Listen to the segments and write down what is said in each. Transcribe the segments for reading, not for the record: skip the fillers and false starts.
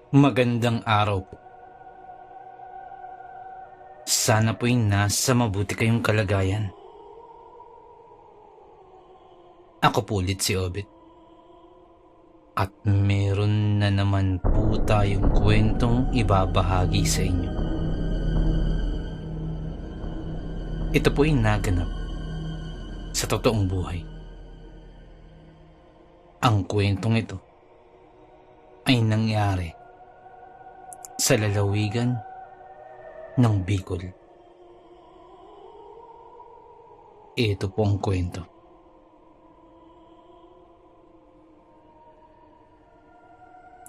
Magandang araw po. Sana po'y nasa mabuti kayong kalagayan. Ako po ulit si Obet. At meron na naman po tayong kwentong ibabahagi sa inyo. Ito po'y naganap sa totoong buhay. Ang kwentong ito ay nangyari sa lalawigan ng Bicol. Ito po ang kwento.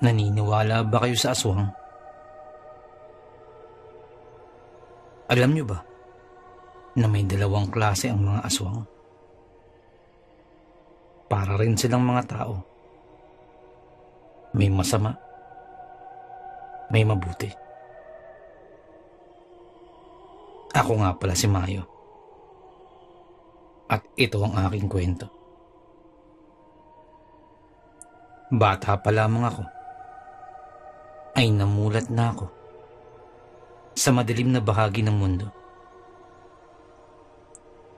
Naniniwala ba kayo sa aswang? Alam niyo ba na may dalawang klase ang mga aswang? Para rin silang mga tao. May masama, may mabuti. Ako nga pala si Mayo. At ito ang aking kwento. Bata pa lamang ako ay namulat na ako sa madilim na bahagi ng mundo.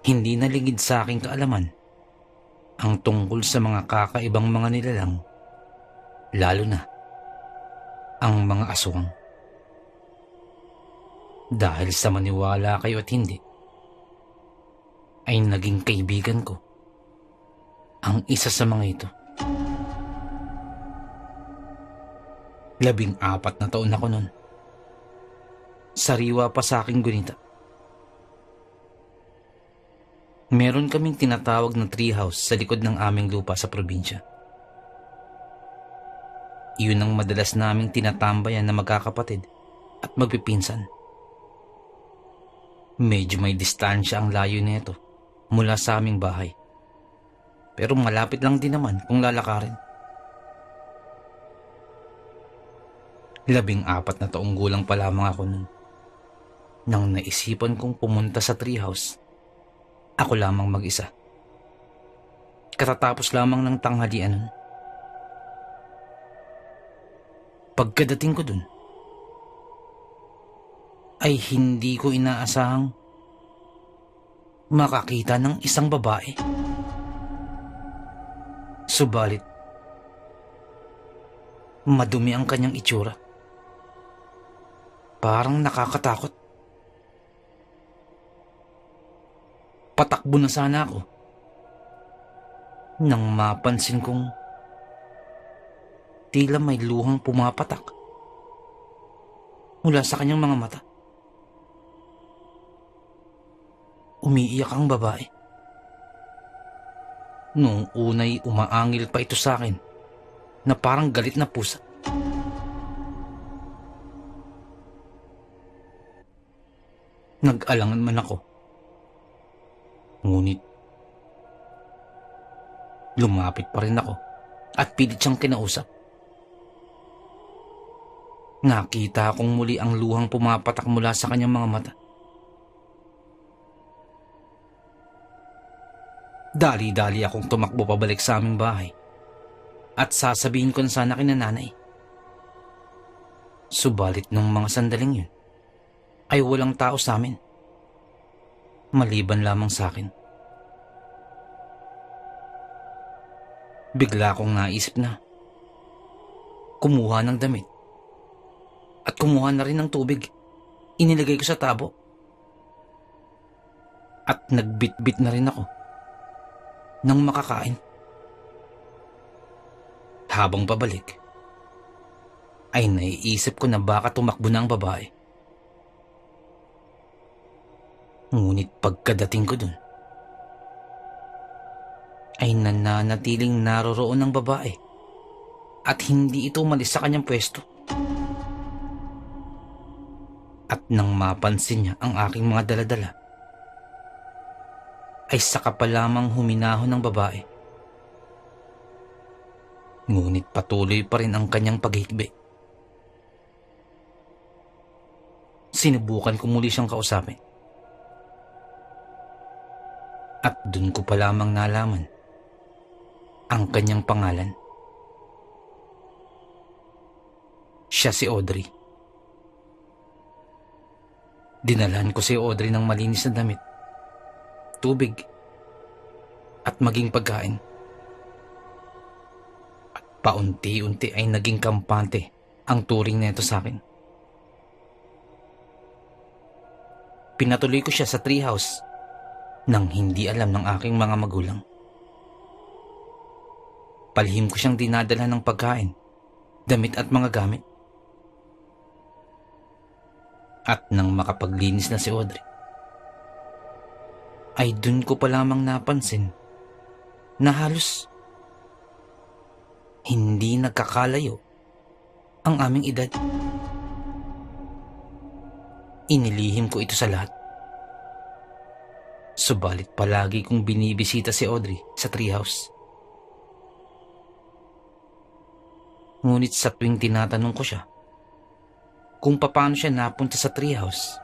Hindi naligid sa aking kaalaman ang tungkol sa mga kakaibang mga nilalang, lalo na ang mga aswang. Dahil sa maniwala kayo at hindi, ay naging kaibigan ko ang isa sa mga ito. 14 na taon ako nun. Sariwa pa sa aking gunita. Meron kaming tinatawag na treehouse sa likod ng aming lupa sa probinsya. Iyon ang madalas naming tinatambayan na magkakapatid at magpipinsan. Medyo may distansya ang layo nito mula sa aming bahay. Pero malapit lang din naman kung lalakarin. 14 na taong gulang pa lamang ako nun nang naisipan kong pumunta sa treehouse. Ako lamang mag-isa. Katatapos lamang ng tanghalian nun. Pagkadating ko dun, ay hindi ko inaasahang makakita ng isang babae. Subalit, madumi ang kanyang itsura. Parang nakakatakot. Patakbo na sana ako nang mapansin kong tila may luhang pumapatak mula sa kanyang mga mata. Umiiyak ang babae. Noong unay umaangil pa ito sa akin na parang galit na pusa. Nag-alangan man ako. Ngunit lumapit pa rin ako at pilit siyang kinausap. Nakita akong muli ang luhang pumapatak mula sa kanyang mga mata. Dali-dali akong tumakbo pabalik sa aming bahay at sasabihin ko na sana kina nanay. Subalit nung mga sandaling yun ay walang tao sa amin, maliban lamang sa akin. Bigla akong naisip na kumuha ng damit at kumuha na rin ng tubig. Inilagay ko sa tabo at nagbitbit na rin ako ng makakain. Habang pabalik, ay naiisip ko na baka tumakbo na ang babae. Ngunit pagkadating ko dun, ay nananatiling naroroon ang babae at hindi ito umalis sa kanyang pwesto. At nang mapansin niya ang aking mga daladala, ay saka pa lamang huminahon ng babae. Ngunit patuloy pa rin ang kanyang paghikbi. Sinubukan ko muli siyang kausapin. At dun ko pa lamang nalaman ang kanyang pangalan. siya si Audrey. Dinalhan ko si Audrey ng malinis na damit, tubig, at maging pagkain. At paunti-unti ay naging kampante ang turing nito sa akin. Pinatuloy ko siya sa treehouse nang hindi alam ng aking mga magulang. Palihim ko siyang dinadala ng pagkain, damit at mga gamit. At nang makapaglinis na si Audrey, ay dun ko pa lamang napansin na halos hindi nagkakalayo ang aming edad. Inilihim ko ito sa lahat. Subalit palagi kong binibisita si Audrey sa treehouse. Ngunit sa tuwing tinatanong ko siya kung paano siya napunta sa treehouse,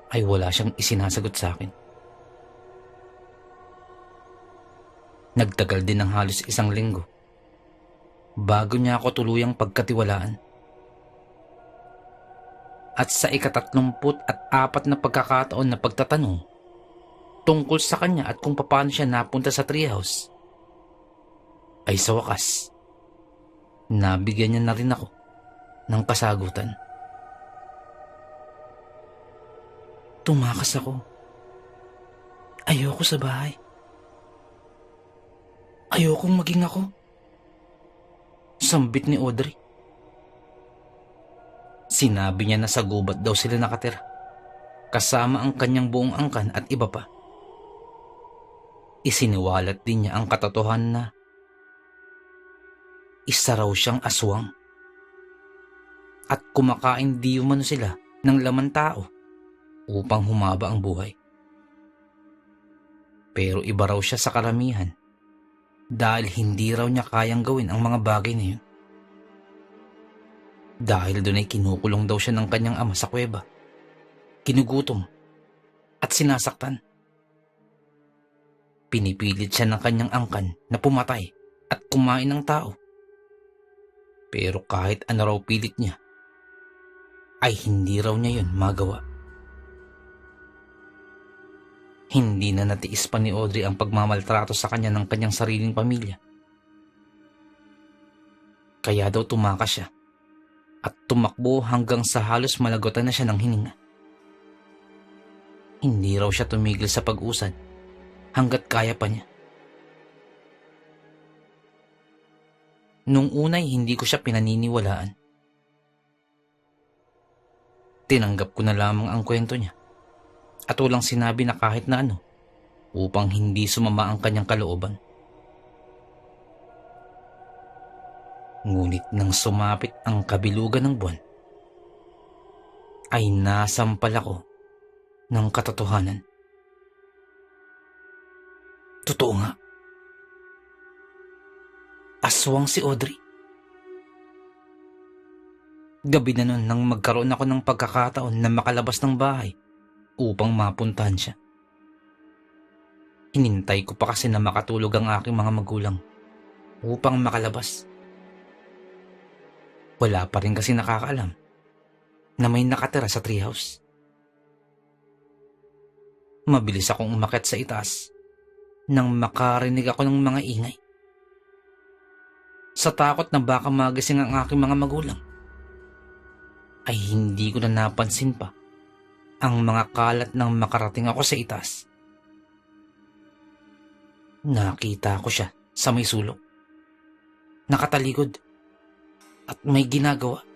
ay wala siyang isinasagot sa akin. Nagtagal din ng halos 1 linggo bago niya ako tuluyang pagkatiwalaan. At sa 34 na pagkakataon na pagtatanong tungkol sa kanya at kung paano siya napunta sa treehouse, ay sa wakas, nabigyan niya na rin ako ng kasagutan. Tumakas ako. Ayoko sa bahay. Ayokong maging ako. Sambit ni Audrey. Sinabi niya na sa gubat daw sila nakatira, kasama ang kanyang buong angkan at iba pa. Isiniwalat din niya ang katotohanan na isa raw siyang aswang at kumakain di umano sila ng laman tao upang humaba ang buhay. Pero iba raw siya sa karamihan dahil hindi raw niya kayang gawin ang mga bagay na yun. Dahil doon ay kinukulong daw siya ng kanyang ama sa kuweba, ginugutom at sinasaktan. Pinipilit siya ng kanyang angkan na pumatay at kumain ng tao. Pero kahit ano raw pilit niya, ay hindi raw niya yun magawa. Hindi na natiis pa ni Audrey ang pagmamaltrato sa kanya ng kanyang sariling pamilya. Kaya daw tumakas siya at tumakbo hanggang sa halos malagotan na siya ng hininga. Hindi raw siya tumigil sa pag-usad hanggat kaya pa niya. Nung unay hindi ko siya pinaniniwalaan. Tinanggap ko na lamang ang kwento niya at walang sinabi na kahit na ano upang hindi sumama ang kanyang kalooban. Ngunit nang sumapit ang kabilugan ng buwan, ay nasampal ako ng katotohanan. Totoo nga. Aswang si Audrey. Gabi na nun nang magkaroon ako ng pagkakataon na makalabas ng bahay upang mapuntahan siya. Hinintay ko pa kasi na makatulog ang aking mga magulang upang makalabas. Wala pa rin kasi nakakaalam na may nakatira sa treehouse. Mabilis akong umakyat sa itaas nang makarinig ako ng mga ingay. Sa takot na baka magising ang aking mga magulang, ay hindi ko na napansin pa ang mga kalat nang makarating ako sa itaas. Nakita ko siya sa may sulok, nakatalikod at may ginagawa.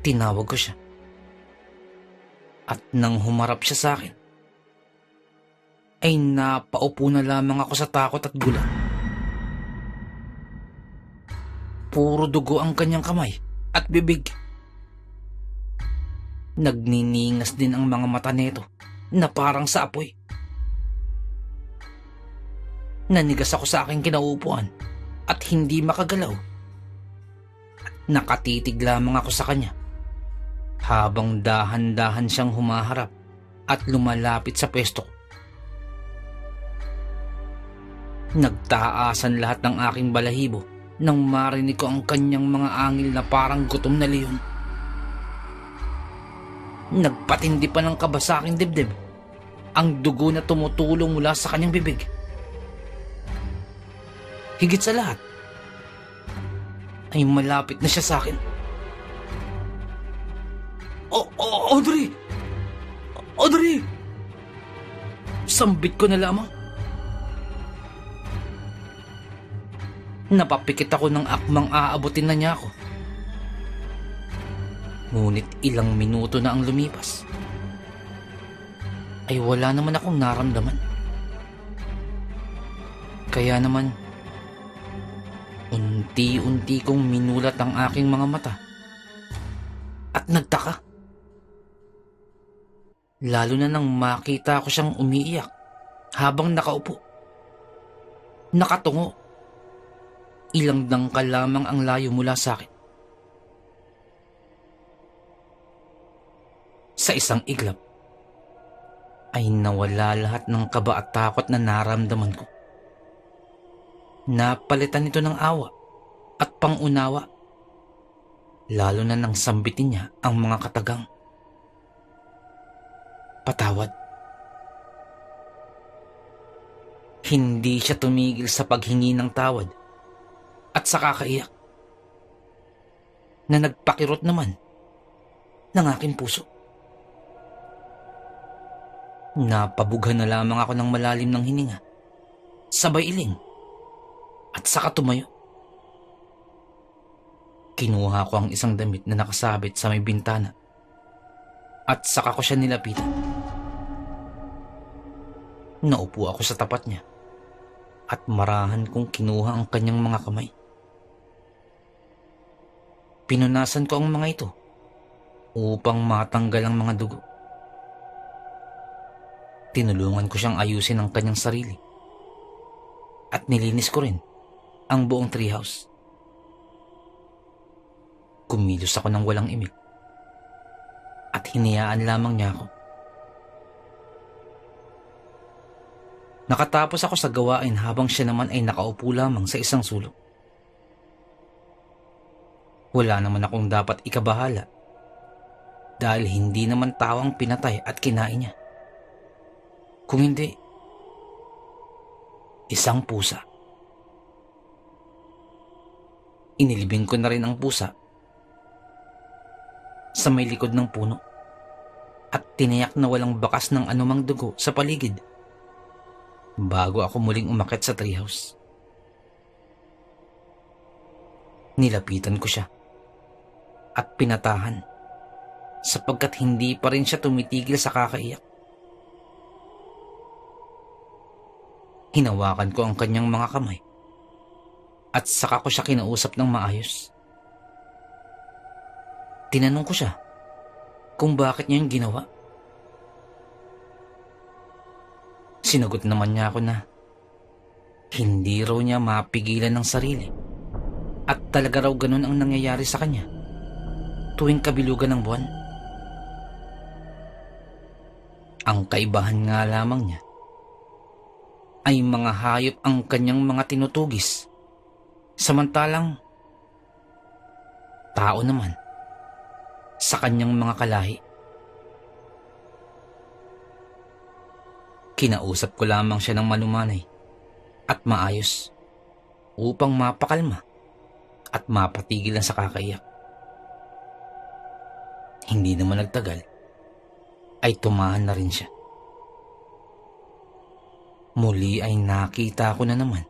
Tinawag ko siya. At nang humarap siya sa akin, ay napaupo na lamang ako sa takot at gulat. Puro dugo ang kanyang kamay at bibig. Nagniningas din ang mga mata nito na parang sa apoy. Nanigas ako sa aking kinaupuan at hindi makagalaw. Nakatitig lamang ako sa kanya habang dahan-dahan siyang humaharap at lumalapit sa pwesto ko. Nagtaasan lahat ng aking balahibo nang marinig ko ang kanyang mga angil na parang gutom na leon. Nagpatindi pa ng kaba sa aking dibdib ang dugo na tumutulong mula sa kanyang bibig. Higit sa lahat, ay malapit na siya sa akin. Audrey! Audrey! Sambit ko na lamang. Napapikit ako ng akmang aabutin na niya ako. Ngunit ilang minuto na ang lumipas, ay wala naman akong naramdaman. Kaya naman, unti-unti kong minulat ang aking mga mata at nagtaka. Lalo na nang makita ko siyang umiiyak habang nakaupo. Nakatungo. Ilang dangkal lamang ang layo mula sa akin. Sa isang iglap, ay nawala lahat ng kaba at takot na naramdaman ko. Napalitan nito ng awa at pangunawa, lalo na nang sambitin niya ang mga katagang patawad. Hindi siya tumigil sa paghingi ng tawad at sa kakaiyak na nagpakirot naman ng aking puso. Napabughan na lamang ako ng malalim ng hininga, sabay iling at saka tumayo. Kinuha ko ang isang damit na nakasabit sa may bintana at saka ko siya nilapitan. Naupo ako sa tapat niya at marahan kong kinuha ang kanyang mga kamay. Pinunasan ko ang mga ito upang matanggal ang mga dugo. Tinulungan ko siyang ayusin ang kanyang sarili at nilinis ko rin ang buong treehouse. Kumilos ako ng walang imik at hinayaan lamang niya ako. Nakatapos ako sa gawain habang siya naman ay nakaupo lamang sa isang sulok. Wala naman akong dapat ikabahala dahil hindi naman tao ang pinatay at kinain niya. Kung hindi, isang pusa. Inilibing ko na rin ang pusa sa may likod ng puno at tinayak na walang bakas ng anumang dugo sa paligid bago ako muling umakyat sa treehouse. Nilapitan ko siya at pinatahan sapagkat hindi pa rin siya tumitigil sa kakaiyak. Hinawakan ko ang kanyang mga kamay at saka ko siya kinausap ng maayos. Tinanong ko siya kung bakit niya yung ginawa. Sinagot naman niya ako na hindi raw niya mapigilan ng sarili at talaga raw ganun ang nangyayari sa kanya tuwing kabilugan ng buwan. Ang kaibahan nga lamang niya ay mga hayop ang kanyang mga tinutugis, samantalang tao naman sa kanyang mga kalahi. Kinausap ko lamang siya ng malumanay at maayos upang mapakalma at mapatigil ang sa kakaiyak. Hindi naman nagtagal ay tumahan na rin siya. Muli ay nakita ko na naman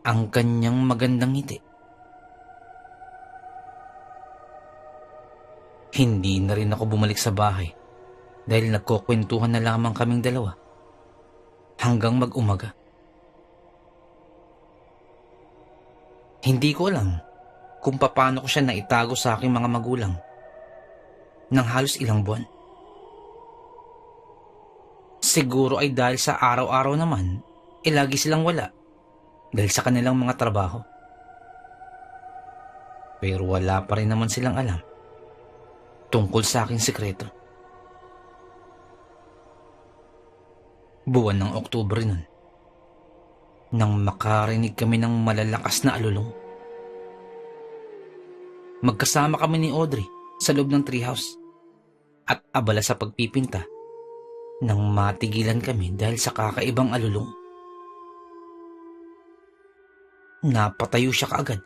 ang kanyang magandang ngiti. Hindi na rin ako bumalik sa bahay dahil nagkukwentuhan na lamang kaming dalawa hanggang mag-umaga. Hindi ko alam kung paano ko siya naitago sa aking mga magulang ng halos ilang buwan. Siguro ay dahil sa araw-araw naman, lagi silang wala dahil sa kanilang mga trabaho. Pero wala pa rin naman silang alam tungkol sa aking sikreto. Buwan ng Oktubre nun, nang makarinig kami ng malalakas na alulong. magkasama kami ni Audrey sa loob ng treehouse at abala sa pagpipinta nang matigilan kami dahil sa kakaibang alulong. Napatayo siya kaagad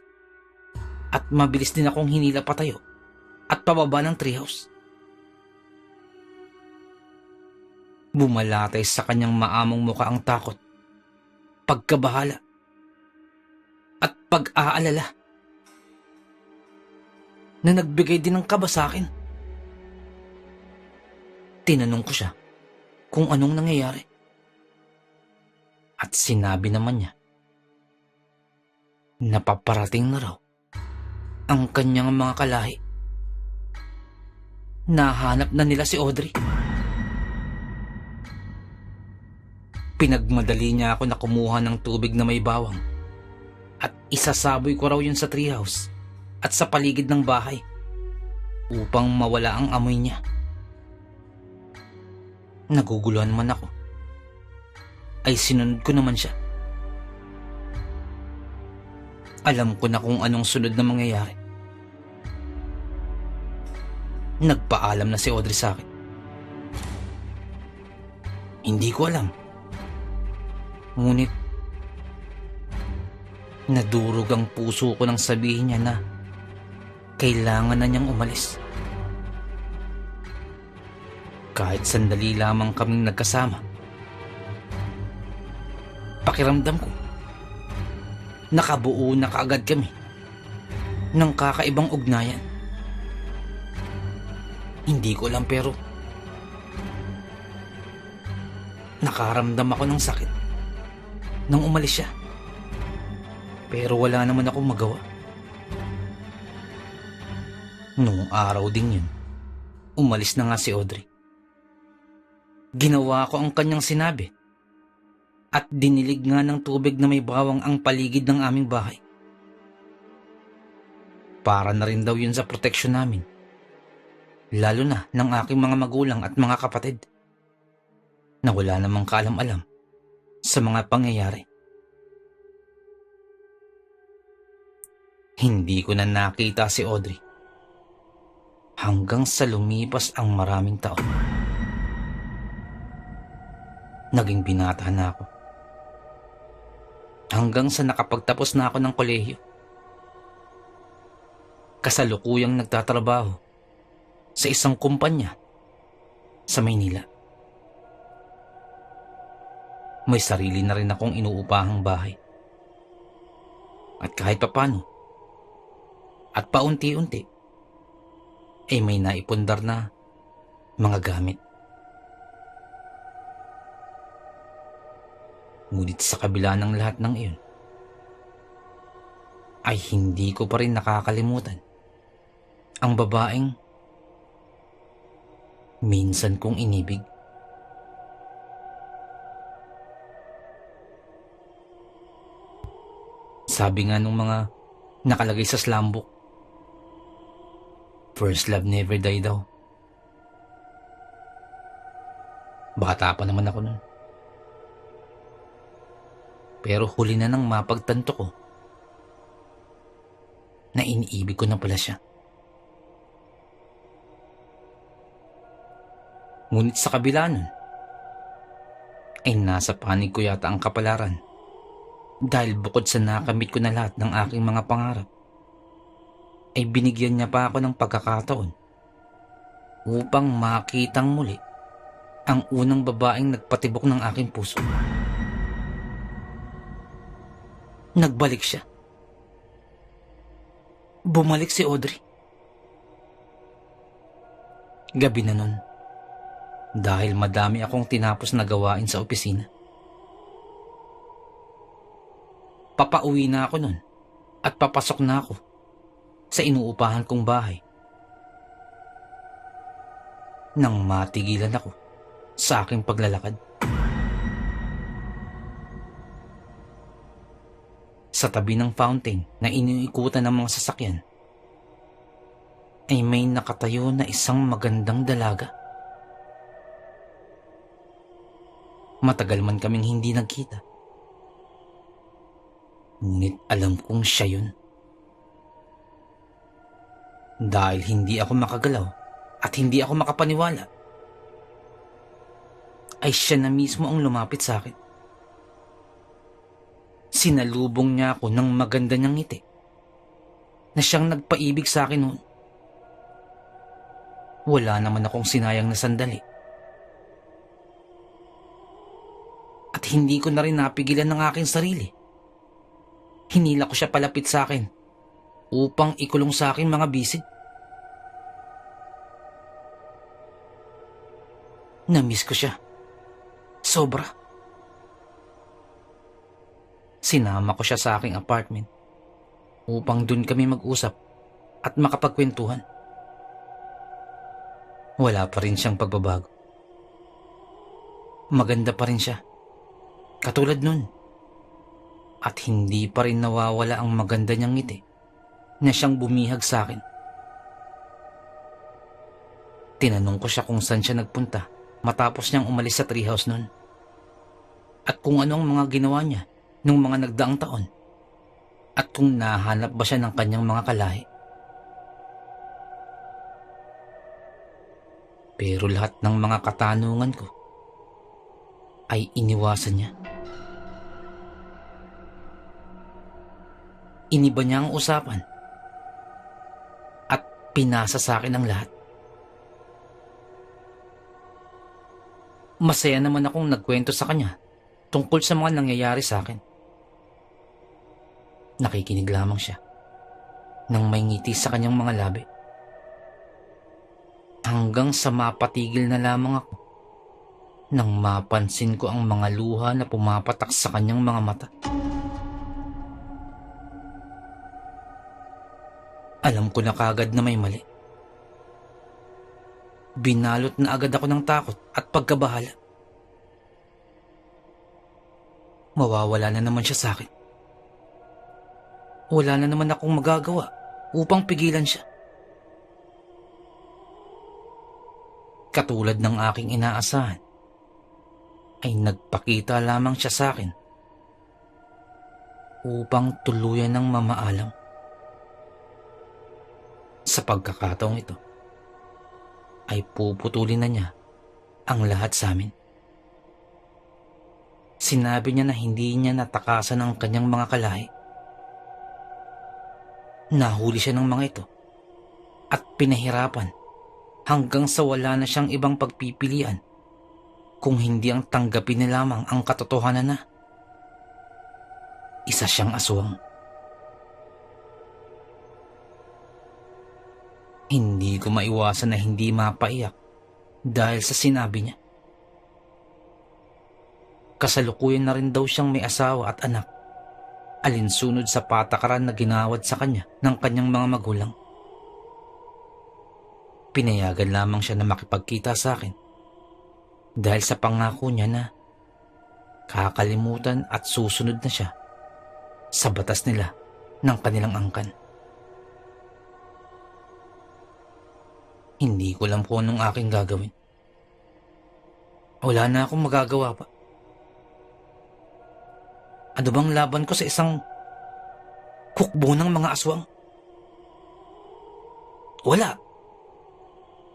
at mabilis din akong hinila patayo at pababa ng treehouse. Bumalatay sa kanyang maamong mukha ang takot, pagkabahala at pag-aalala na nagbigay din ng kaba sa akin. Tinanong ko siya kung anong nangyayari at sinabi naman niya na paparating na raw ang kanyang mga kalahi. Nahanap na nila si Audrey. Pinagmadali niya ako na kumuha ng tubig na may bawang at isasaboy ko raw yun sa treehouse at sa paligid ng bahay upang mawala ang amoy niya. Naguguluhan man ako ay sinunod ko naman siya. Alam ko na kung anong sunod na mangyayari. Nagpaalam na si Audrey sa akin. Hindi ko alam. Ngunit nadurog ang puso ko nang sabihin niya na kailangan na niyang umalis. Kahit sandali lamang kaming nagkasama, pakiramdam ko nakabuo na kaagad kami ng kakaibang ugnayan. Hindi ko alam pero nakaramdam ako ng sakit nang umalis siya. Pero wala naman akong magawa. Noong araw din yun, umalis na nga si Audrey. Ginawa ko ang kanyang sinabi at dinilig nga ng tubig na may bawang ang paligid ng aming bahay. Para na rin daw yun sa proteksyon namin, lalo na ng aking mga magulang at mga kapatid na wala namang kaalam-alam sa mga pangyayari. Hindi ko na nakita si Audrey hanggang sa lumipas ang maraming taon. Naging binata na ako hanggang sa nakapagtapos na ako ng kolehiyo. Kasalukuyang nagtatrabaho sa isang kumpanya sa Maynila. May sarili na rin akong inuupahang bahay. At kahit papano, at paunti-unti, ay may naipundar na mga gamit. Ngunit sa kabila ng lahat ng iyon, ay hindi ko pa rin nakakalimutan ang babaeng minsan kong inibig. Sabi nga nung mga nakalagay sa slam book, first love never die daw. Bata pa naman ako nun. Pero huli na nang mapagtanto ko na iniibig ko na pala siya. Ngunit sa kabila nun, ay nasa panig ko yata ang kapalaran dahil bukod sa nakamit ko na lahat ng aking mga pangarap, ay binigyan niya pa ako ng pagkakataon upang makitang muli ang unang babaeng nagpatibok ng aking puso. Nagbalik siya. Bumalik si Audrey. Gabi na nun, dahil madami akong tinapos na gawain sa opisina. Papauwi na ako nun at papasok na ako sa inuupahan kong bahay nang matigilan ako sa aking paglalakad. Sa tabi ng fountain na iniikutan ng mga sasakyan ay may nakatayo na isang magandang dalaga. Matagal man kaming hindi nagkita, ngunit alam kong siya yun. Dahil hindi ako makagalaw at hindi ako makapaniwala, ay siya na mismo ang lumapit sa akin. Sinalubong niya ako ng maganda niyang ngiti na siyang nagpaibig sa akin noon. Wala naman akong sinayang na sandali. At hindi ko na rin napigilan ng aking sarili. Hinila ko siya palapit sa akin upang ikulong sa aking mga bisig. Namiss ko siya. Sobra. Sinama ko siya sa aking apartment upang dun kami mag-usap at makapagkwentuhan. Wala pa rin siyang pagbabago. Maganda pa rin siya, katulad nun. At hindi pa rin nawawala ang maganda niyang ngiti na siyang bumihag sa akin. Tinanong ko siya kung saan siya nagpunta matapos niyang umalis sa treehouse nun. At kung ano ang mga ginawa niya nung mga nagdaang taon. At kung nahanap ba siya ng kanyang mga kalahi. Pero lahat ng mga katanungan ko ay iniwasan niya. Iniba niya ang usapan at pinasa sa akin ang lahat. Masaya naman akong nagkwento sa kanya tungkol sa mga nangyayari sa akin. Nakikinig lamang siya nang may ngiti sa kanyang mga labi. Hanggang sa mapatigil na lamang ako nang mapansin ko ang mga luha na pumapatak sa kanyang mga mata. Alam ko na kagad na may mali. Binalot na agad ako ng takot at pagkabahala. Mawawala na naman siya sa akin. Wala na naman akong magagawa upang pigilan siya. Katulad ng aking inaasahan, ay nagpakita lamang siya sa akin upang tuluyan ng mamaalam. Sa pagkakataong ito, ay puputulin na niya ang lahat sa amin. Sinabi niya na hindi niya natakasan ang kanyang mga kalahi. Nahuli siya ng mga ito at pinahirapan hanggang sa wala na siyang ibang pagpipilian kung hindi ang tanggapin na lamang ang katotohanan na isa siyang aswang. Hindi ko maiwasan na hindi mapaiyak dahil sa sinabi niya. Kasalukuyan na rin daw siyang may asawa at anak, alinsunod sa patakaran na ginawad sa kanya ng kanyang mga magulang. Pinayagan lamang siya na makipagkita sa akin dahil sa pangako niya na kakalimutan at susunod na siya sa batas nila ng kanilang angkan. Hindi ko alam kung anong aking gagawin. Wala na akong magagawa pa. Ano bang laban ko sa isang hukbo ng mga aswang? Wala.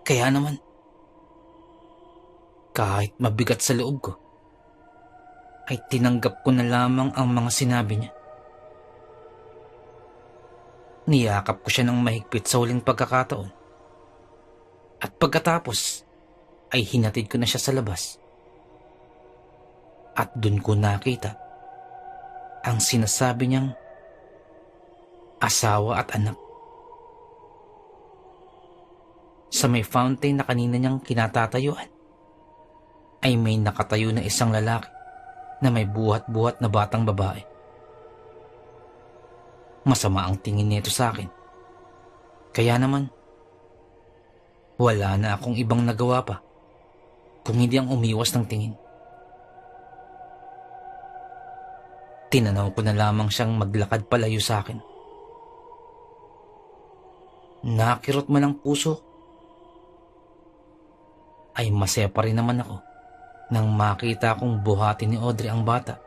Kaya naman, kahit mabigat sa loob ko, ay tinanggap ko na lamang ang mga sinabi niya. Niyakap ko siya ng mahigpit sa huling pagkakataon. At pagkatapos, ay hinatid ko na siya sa labas. At dun ko nakita ang sinasabi niyang asawa at anak. Sa may fountain na kanina niyang kinatatayuan, ay may nakatayo na isang lalaki na may buhat-buhat na batang babae. Masama ang tingin nito sa akin. Kaya naman, wala na akong ibang nagawa pa kung hindi ang umiwas ng tingin. Tinanaw ko na lamang siyang maglakad palayo sa akin. Nakirot man ang puso, ay masaya pa rin naman ako nang makita kong buhatin ni Audrey ang bata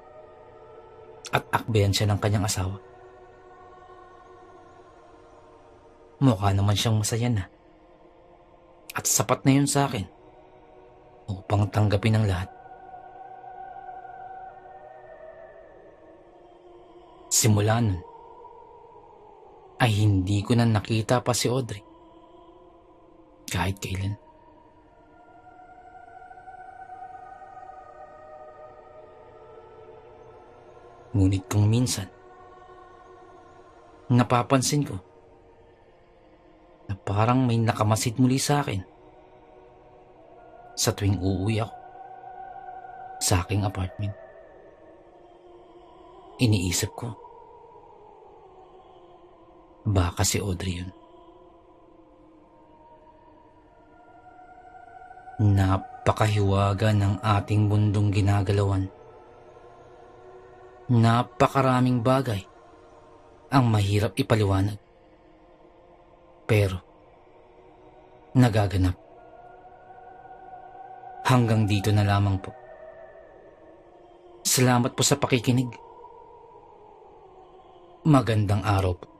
at akbayan siya ng kanyang asawa. Mukha naman siyang masaya na. At sapat na yun sa akin upang tanggapin ang lahat. Simula nun, ay hindi ko na nakita pa si Audrey. Kahit kailan. Ngunit kung minsan, napapansin ko na parang may nakamasid muli sa akin sa tuwing uuwi ako sa aking apartment. Iniisip ko, baka si Audrey yun. Napakahiwaga ng ating mundong ginagalawan. Napakaraming bagay ang mahirap ipaliwanag. Pero, nagaganap. Hanggang dito na lamang po. Salamat po sa pakikinig. Magandang araw po.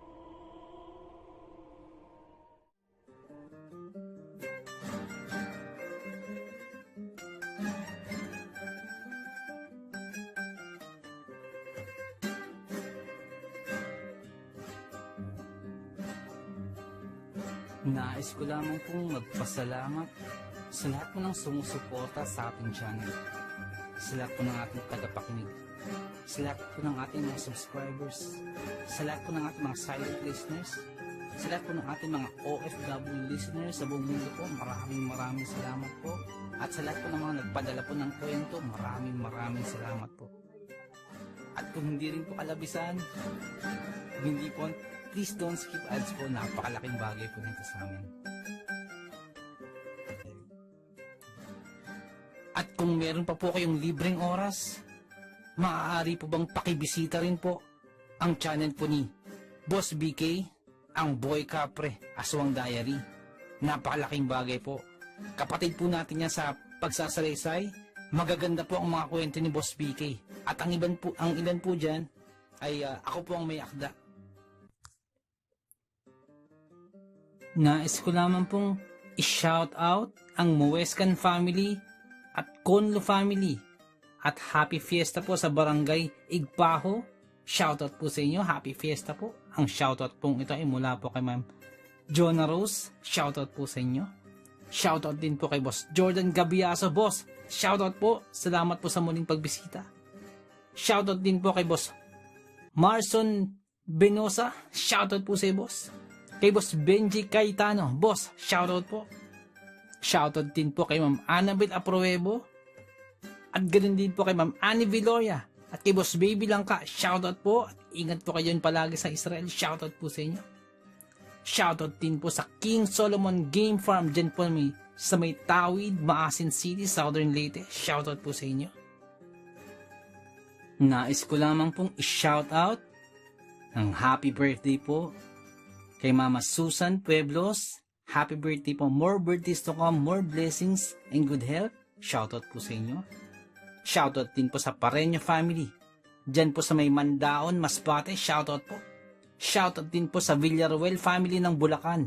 Nais ko lamang pong magpasalamat sa lahat po ng sumusuporta sa ating channel, sa lahat po ng ating tagapakinig, sa lahat po ng ating mga subscribers, sa lahat po ng ating mga silent listeners, sa lahat po ng ating mga OFW listeners sa buong mundo po. Maraming salamat po. At sa lahat po ng mga nagpadala po ng kwento, maraming salamat po. At kung hindi rin po kalabisan, hindi po, please don't skip ads po. Napakalaking bagay po nito sa amin. At kung meron pa po kayong libreng oras, maaari po bang pakibisita rin po ang channel po ni Boss BK, ang Boy Capre, Aswang Diary. Napakalaking bagay po. Kapatid po natin yan sa pagsasalaysay. Magaganda po ang mga kwento ni Boss BK. At ang ilan po dyan ay ako po ang may akda. Nais ko lamang pong i-shout out ang Muescan family at Conlo family at happy fiesta po sa barangay Igpaho. Shoutout po sa inyo, happy fiesta po. Ang shoutout pong ito ay mula po kay Ma'am Jonah Rose. Shoutout po sa inyo. Shoutout din po kay Boss Jordan Gabiaso. Boss, shoutout po. Salamat po sa muling pagbisita. Shoutout din po kay Boss Marson Benosa. Shoutout po sa iyo, boss. Kay Boss Benji Cayetano. Boss, shoutout po. Shoutout din po kay Ma'am Annabel Apruebo. At ganoon din po kay Ma'am Annie Viloria. At kay Boss Baby Langka, shoutout po. At ingat po kayo palagi sa Israel. Shoutout po sa inyo. Shoutout din po sa King Solomon Game Farm dyan po sa may Tawid, Maasin City, Southern Leyte. Shoutout po sa inyo. Nais ko lamang pong i-shoutout ng happy birthday po kay Mama Susan Pueblos. Happy birthday po. More birthdays to come, more blessings and good health. Shoutout po sa inyo. Shoutout din po sa Pareño family. Diyan po sa may Mandaon, Masbate. Shoutout po. Shoutout din po sa Villaruel family ng Bulacan.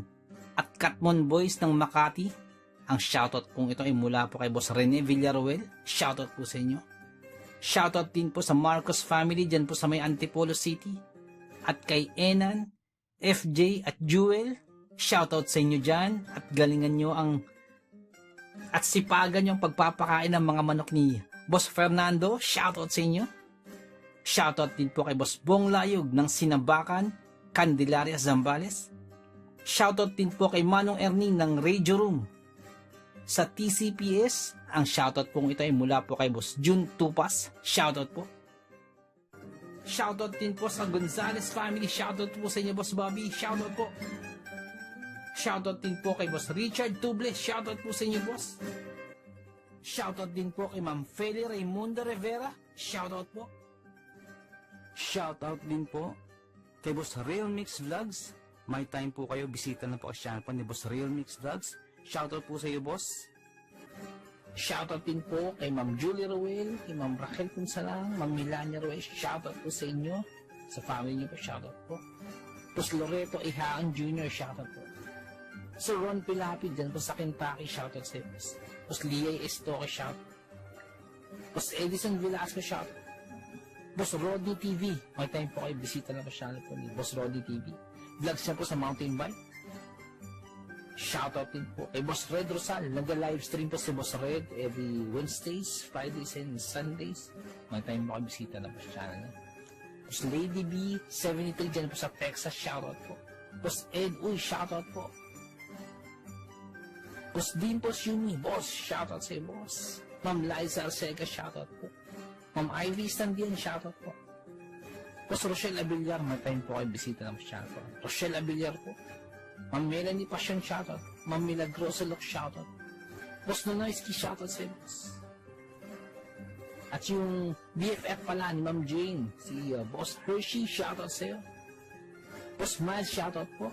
At Katmon Boys ng Makati. Ang shoutout pong ito ay mula po kay Boss Rene Villaruel. Shoutout po sa inyo. Shoutout din po sa Marcos family diyan po sa may Antipolo City. At kay Enan, FJ at Jewel, shoutout sa inyo dyan at galingan nyo at sipagan yung pagpapakain ng mga manok ni Boss Fernando. Shoutout sa inyo. Shoutout din po kay Boss Bong Layog ng Sinabakan, Candelaria, Zambales. Shoutout din po kay Manong Erning ng Radio Room. Sa TCPS, ang shoutout pong ito ay mula po kay Boss June Tupas. Shoutout po. Shoutout din po sa Gonzales family. Shoutout po sa inyo, Boss Bobby. Shoutout po. Shoutout din po kay Boss Richard Tuble. Shoutout po sa inyo, boss. Shoutout din po kay Ma'am Feli Raimundo Rivera. Shoutout po. Shoutout din po kay Boss Real Mix Vlogs. May time po kayo, bisita na po ang channel po ni Boss Real Mix Vlogs. Shoutout po sa iyo, boss. Shoutout din po kay Ma'am Julie Ruel, kay Ma'am Raquel Punsalang, Ma'am Milania Ruel. Shoutout po sa inyo. Sa family niyo po, shoutout po. Tapos Loreto Ihaan Jr., shoutout po. Sir Ron Pilapid dyan po sa Kentucky, shoutout sa iyo. Tapos Liay Estoque, shoutout. Tapos Edison Velasco, shoutout. Boss Rodney TV, may time po kayo, bisita na po channel po ni Boss Rodney TV. Vlogs niya po sa mountain bike. Shoutout din po kay Boss Red Rosal. Nag-livestream po si Boss Red every Wednesdays, Fridays, and Sundays. May time po kayo, bisita na po sa channel niya. Boss Lady B, 73 dyan po sa Texas, shoutout po. Boss Ed Uy, shoutout po. Boss Dimpos Yumi, boss, shoutout sa iyo, boss. Ma'am Liza Arcega, shoutout po. Ma'am Ivy Standian, shoutout po. Boss Rochelle Abiliar, may time po kayo, bisita na po sa channel po. Rochelle Abiliar po. Ma'am Melanie Passion, shoutout. Ma'am Milagrosa Look, shoutout. Boss Nonoyski, shoutout sa iyo, boss. At yung BFF pala ni Ma'am Jane, si Boss Hershey, shoutout sa iyo. Boss Miles, shoutout po.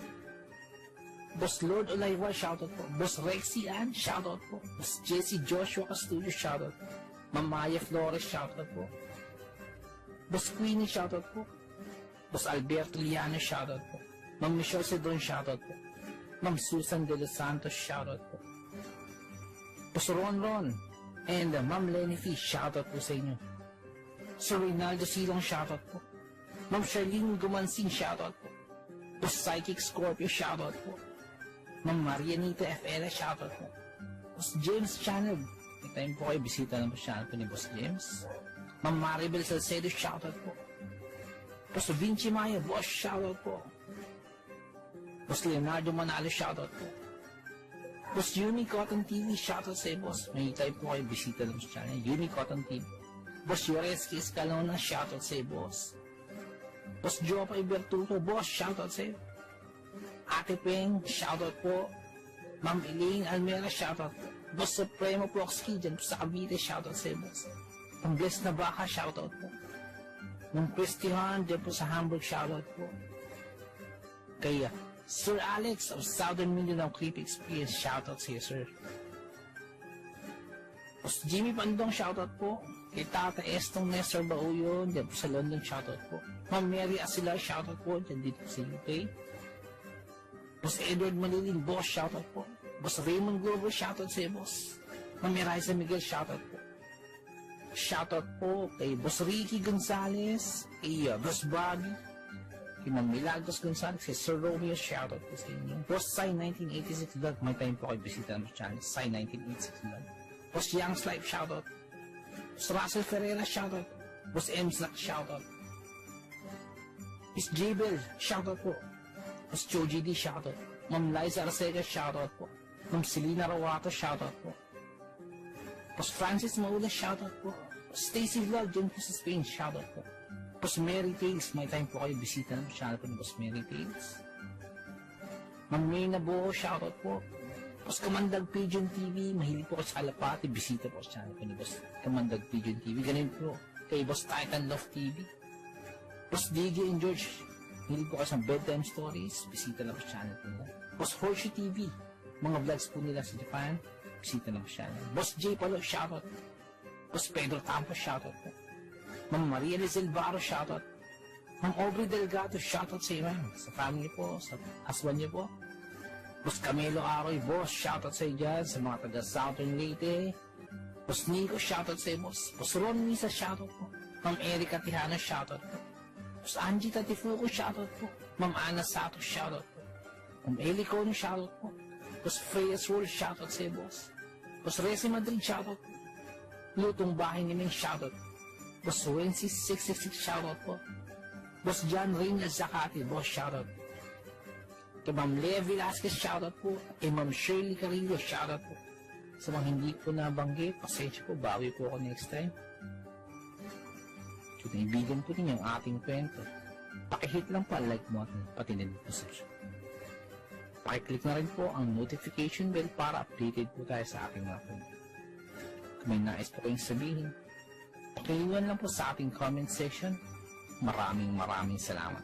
Boss Lord Oliva, shoutout po. Boss Rexy Ann, shoutout po. Boss Jesse Joshua Castillo, shoutout po. Ma'am Maya Flores, shoutout po. Boss Queenie, shoutout po. Boss Alberto Liano, shoutout po. Ma'am Michelle Cedron, shoutout po. Ma'am Susan De Los Santos, shoutout po. Boss Ron and Ma'am Lenny Fish, shoutout po sa inyo. Sir Reynaldo Silong, shoutout po. Ma'am Charlene Gumansing, shoutout po. Boss Psychic Scorpio, shoutout po. Ma'am Marianita FL, shoutout po. Boss James Channel, may time po kayo, bisita na po channel po ni Boss James. Ma'am Maribel Salcedo, shoutout po. Boss Vinci Maya, boss, shoutout po. Boss Leonardo Manalo, shoutout po. Boss Uni Cotton TV, shoutout sa iyo, boss. May time po kayo, bisita na po sa channel. Uni Cotton TV. Boss Yoreski Escalona, shoutout sa iyo, boss. Boss Jopay Bertuto, boss, shoutout sa iyo. Ate Peng, shoutout po. Ma'am Elaine Almera, shoutout po. Boss Supremo Proxky, dyan po sa Cavite, shoutout sa iyo, boss. Ang Bless na Baka, shoutout po. Ma'am Christian, dyan po sa Hamburg, shoutout po. Kaya, Sir Alex of Southern Mindanao Clip Experience, shoutout sa iyo, sir. Boss Jimmy Pandong, shoutout po. Kay Tata Estong Nestor Bauyon, dyan po sa London, shoutout po. Ma'am Mary Asilar, shoutout po, dyan dito sa UK. Boss Edward Maliling, boss, shoutout po. Boss Raymond Glover, shoutout sa iyo, boss. Ma'am Miraiza Miguel, shoutout po. Shoutout po kay Boss Ricky Gonzalez, kay Boss Bobby, kay Ma'am Milagros Gonzalez, kay Sir Romeo, shoutout po sa inyo. Boss Sai 1986 vlog, may time po kayo bisita ng channel, Sai 1986 vlog. Boss Young's Life, shoutout. Boss Russell Ferreira, shoutout. Boss Mslack, shoutout. Miss Jabel, shoutout po. Boss Joji D, shoutout. Ma'am Liza Arcega, shoutout po. Ma'am Selena Rawato, shoutout po. Boss Francis Maula, shoutout po. Stacy Vlog, dyan po sa Spain, shoutout po. Boss Mary Tales, may time po kayo bisita ng channel po ni Boss Mary Tales. Ma'am Mayna Buo, shoutout po. Boss Kamandag Pigeon TV, mahilig po kayo sa Alapati, bisita po sa channel po ni Boss Kamandag Pigeon TV. Ganun po kay Boss Titan Love TV. Boss DJ and George, mahilig po kayo sa bedtime stories, bisita na po sa channel po nila. Boss Horseshoe TV, mga vlogs po nila sa Japan, bisita na po sa channel. Boss J Palo, shoutout. Boss Pedro Tampo, shoutout po. Ma'am Maria Lizel Barro, shoutout. Ma'am Aubrey Delgado, shoutout sa iyo, ma'am. Sa family po, sa husband niyo po. Boss Camilo Aroy, boss, shoutout sa iyo dyan, sa mga taga Southern Leyte. Boss Nico, shoutout sa iyo, boss. Boss Ron Misa, shoutout po. Ma'am Erika Tihano, shoutout po. Boss Angie Tatifuco, shoutout po. Ma'am Ana Sato, shoutout po. Ma'am Eli Cono, shoutout po. Boss Freya's World, shoutout sa iyo, boss. Boss Resi Madrid, shoutout po. Lutong Bahay ni Ming, shoutout. Boss Wency 666, shoutout po. Boss John Reynolds Zakati, boss, shoutout. Kay Ma'am Lea Velasquez, shoutout po. Kay Ma'am Shirley Carillo, shoutout po. Sa mga hindi po nabanggit, pasensya po, bawi po ako next time. Kung naibigan po ninyo ang ating kwento, pakihit lang po ang like button, pati din po subscribe. Pakiclick na rin po ang notification bell para updated po tayo sa ating mga kwento. Kung may nais po kayong sabihin, pakiliwan lang po sa ating comment section. Maraming salamat.